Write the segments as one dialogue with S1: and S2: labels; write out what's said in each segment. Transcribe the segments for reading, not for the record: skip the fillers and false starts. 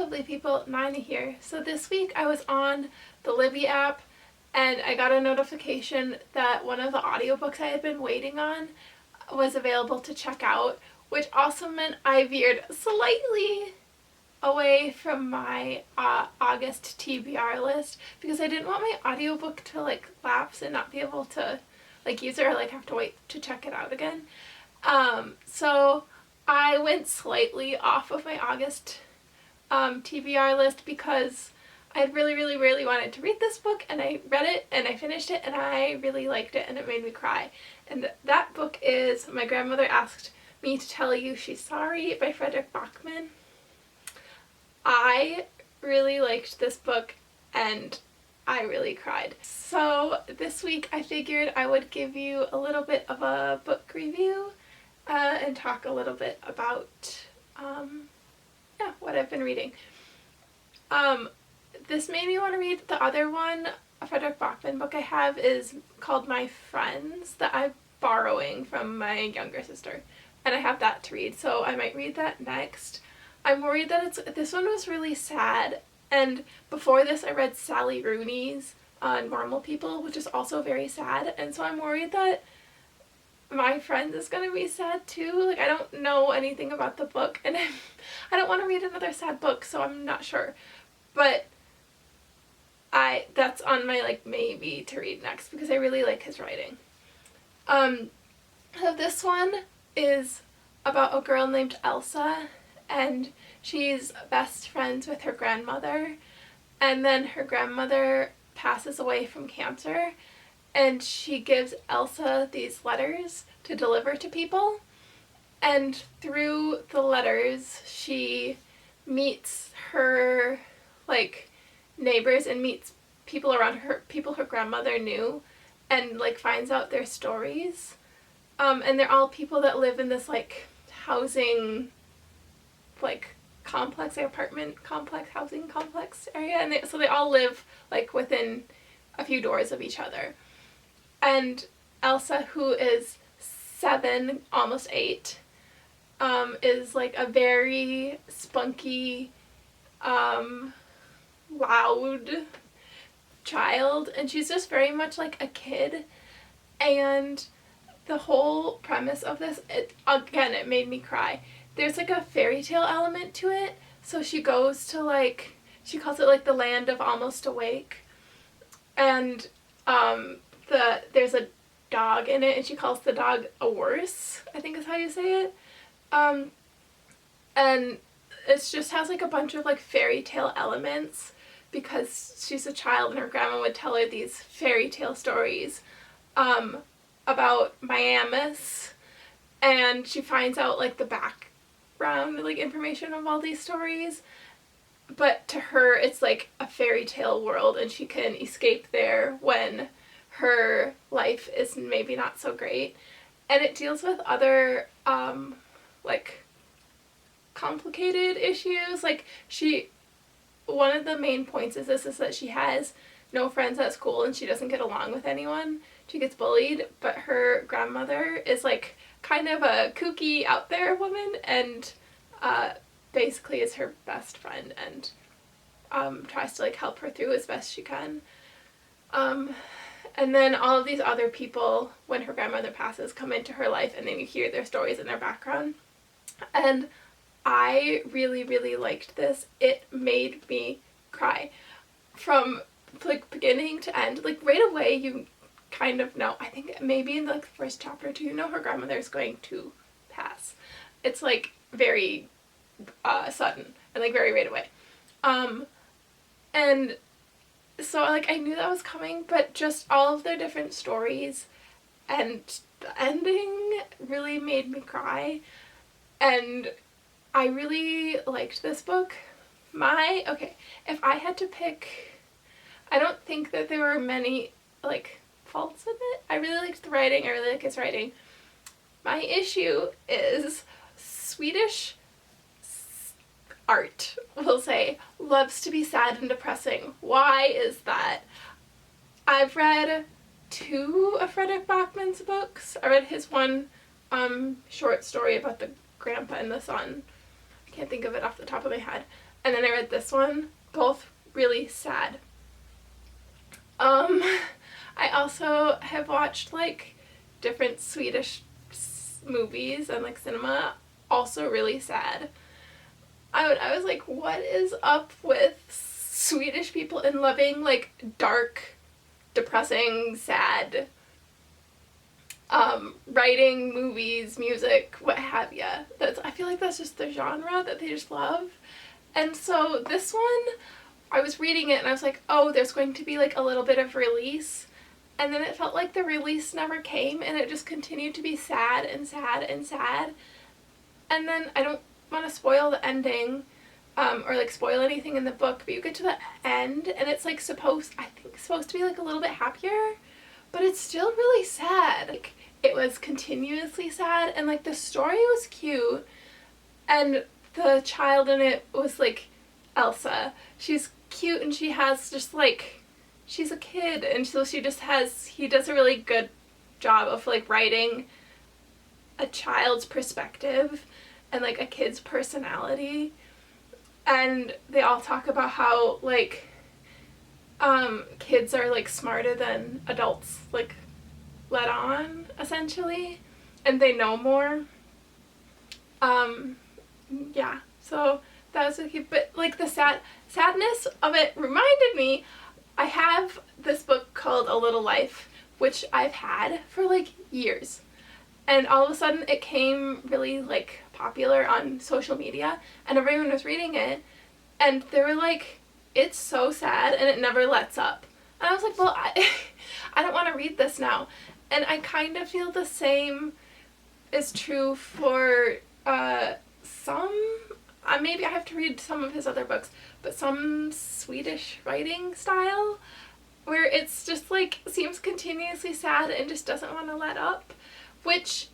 S1: lovely people, Nina here. So this week I was on the Libby app and I got a notification that one of the audiobooks I had been waiting on was available to check out, which also meant I veered slightly away from my August TBR list because I didn't want my audiobook to lapse and not be able to use it or have to wait to check it out again. So I went slightly off of my August TBR list because I had really wanted to read this book, and I read it and I finished it and I really liked it and it made me cry. And that book is My Grandmother Asked Me to Tell You She's Sorry by Frederick Bachman. I really liked this book and I really cried. So this week I figured I would give you a little bit of a book review and talk a little bit about what I've been reading. This made me want to read the other one. A Frederick Bachman book I have is called My Friends that I'm borrowing from my younger sister, and I have that to read, so I might read that next. I'm worried that this one was really sad, and before this I read Sally Rooney's Normal People, which is also very sad, and so I'm worried that My Friends is going to be sad too. I don't know anything about the book, and I don't want to read another sad book, so I'm not sure. But that's on my maybe to read next because I really like his writing. So this one is about a girl named Elsa, and she's best friends with her grandmother, and then her grandmother passes away from cancer, and she gives Elsa these letters to deliver to people, and through the letters she meets her neighbors and meets people around her, people her grandmother knew, and finds out their stories. And they're all people that live in this housing complex, apartment complex, housing complex area, and so they all live within a few doors of each other. And Elsa, who is 7, almost 8, is a very spunky, loud child, and she's just very much like a kid. And the whole premise of this, it made me cry. There's a fairy tale element to it. So she goes to she calls it the land of almost awake, and there's a dog in it, and she calls the dog a worse, I think is how you say it. And it just has a bunch of fairy tale elements because she's a child and her grandma would tell her these fairy tale stories about Miamis, and she finds out the background information of all these stories, but to her it's a fairy tale world and she can escape there when her life is maybe not so great. And it deals with other complicated issues. One of the main points is that she has no friends at school and she doesn't get along with anyone. She gets bullied, but her grandmother is kind of a kooky out there woman, and basically is her best friend and tries to help her through as best she can. And then all of these other people, when her grandmother passes, come into her life, and then you hear their stories and their background. And I really liked this. It made me cry from beginning to end. Right away you kind of know, I think maybe in the first chapter or two, you know her grandmother is going to pass. It's very sudden and very right away. And so I knew that was coming, but just all of their different stories and the ending really made me cry, and I really liked this book. If I had to pick, I don't think that there were many faults in it. I really liked the writing, I really like his writing. My issue is Swedish art, we'll say, loves to be sad and depressing. Why is that? I've read 2 of Frederick Bachman's books. I read his one short story about the grandpa and the son. I Can't think of it off the top of my head. And then I read this one, both really sad. I also have watched like different Swedish movies and like cinema, also really sad. I was like, what is up with Swedish people in loving like dark, depressing, sad writing, movies, music, what have ya. I feel like that's just the genre that they just love. And so this one, I was reading it and I was like, oh, there's going to be like a little bit of release. And then it felt like the release never came, and it just continued to be sad and sad and sad. And then I don't want to spoil the ending, or like spoil anything in the book, but you get to the end and it's like supposed to be like a little bit happier, but it's still really sad. Like, it was continuously sad, and like the story was cute, and the child in it was like Elsa. She's cute and she has just like, she's a kid, and so he does a really good job of like writing a child's perspective and like a kid's personality. And they all talk about how like kids are like smarter than adults like let on, essentially, and they know more. Yeah, so that was okay, but like the sadness of it reminded me, I have this book called A Little Life, which I've had for like years, and all of a sudden it came really like popular on social media, and everyone was reading it, and they were like, it's so sad and it never lets up. And I was like, well, I don't want to read this now. And I kind of feel the same is true for maybe I have to read some of his other books, but some Swedish writing style where it's just like seems continuously sad and just doesn't want to let up, which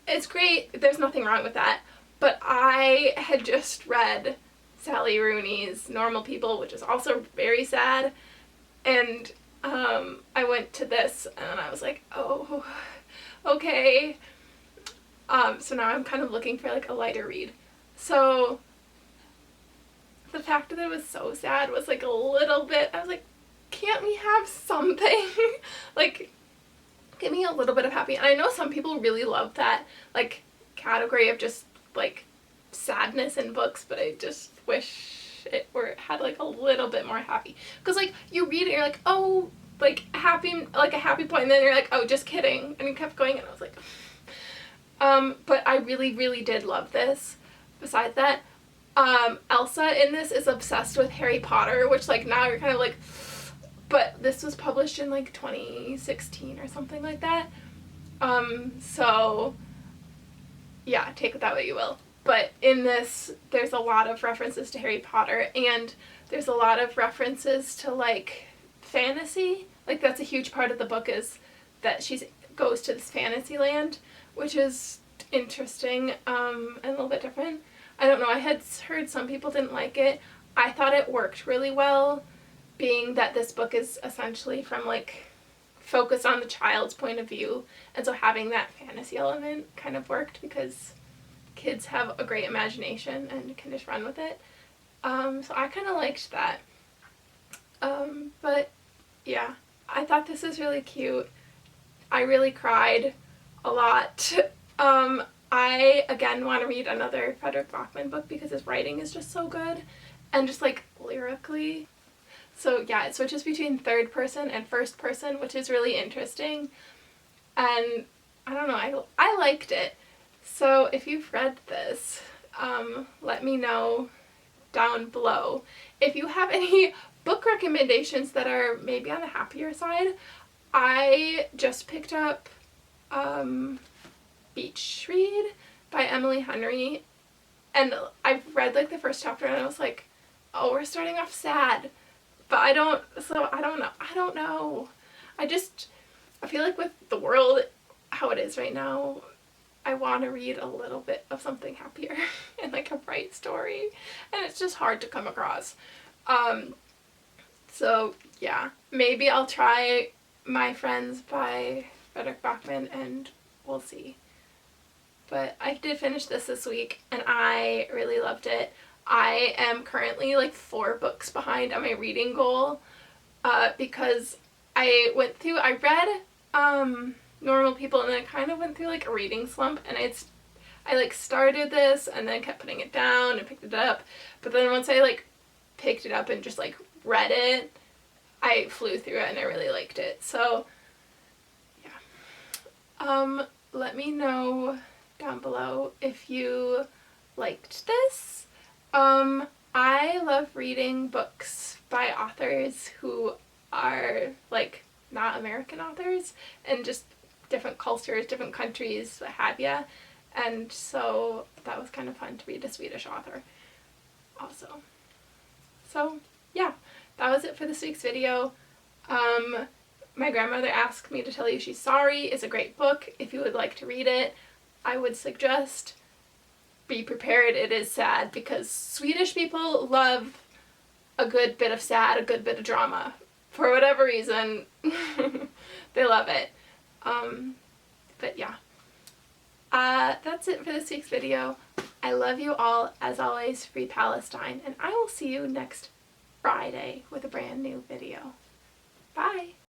S1: is great. There's nothing wrong with that. But I had just read Sally Rooney's Normal People, which is also very sad, and I went to this and I was like, oh, okay. So now I'm kind of looking for like a lighter read. So the fact that it was so sad was like a little bit, I was like, can't we have something? Like, give me a little bit of happy. And I know some people really love that like category of just like sadness in books, but I just wish it had like a little bit more happy. Because like you read it, you're like, oh, like happy, like a happy point, and then you're like, oh, just kidding, and you kept going, and I was like, but I really, really did love this. Besides that, Elsa in this is obsessed with Harry Potter, which like now you're kind of like, but this was published in like 2016 or something like that. So yeah, take it that way you will. But in this, there's a lot of references to Harry Potter, and there's a lot of references to like fantasy. Like that's a huge part of the book, is that she goes to this fantasy land, which is interesting and a little bit different. I don't know, I had heard some people didn't like it. I thought it worked really well, being that this book is essentially from like focused on the child's point of view, and so having that fantasy element kind of worked because kids have a great imagination and can just run with it. So I kind of liked that. But yeah, I thought this was really cute. I really cried a lot. I again want to read another Frederick Bachman book because his writing is just so good, and just like lyrically. So yeah, it switches between third person and first person, which is really interesting. And I don't know, I liked it. So if you've read this, let me know down below. If you have any book recommendations that are maybe on the happier side, I just picked up Beach Read by Emily Henry, and I've read like the first chapter and I was like, oh, we're starting off sad, but I don't know. I feel like with the world how it is right now, I want to read a little bit of something happier and like a bright story, and it's just hard to come across. So yeah, maybe I'll try My Friends by Frederick Bachman, and we'll see. But I did finish this week, and I really loved it. I am currently like 4 books behind on my reading goal, because I read Normal People, and then I kind of went through like a reading slump, and I like started this and then kept putting it down and picked it up, but then once I like picked it up and just like read it, I flew through it and I really liked it. So yeah, let me know down below if you liked this. I love reading books by authors who are like not American authors, and just different cultures, different countries, what have ya. And so that was kind of fun to read a Swedish author also. So yeah, that was it for this week's video. My grandmother asked me to tell you she's sorry. It's a great book. If you would like to read it, I would suggest be prepared. It is sad, because Swedish people love a good bit of sad, a good bit of drama. For whatever reason, they love it. But yeah. That's it for this week's video. I love you all. As always, free Palestine, and I will see you next Friday with a brand new video. Bye!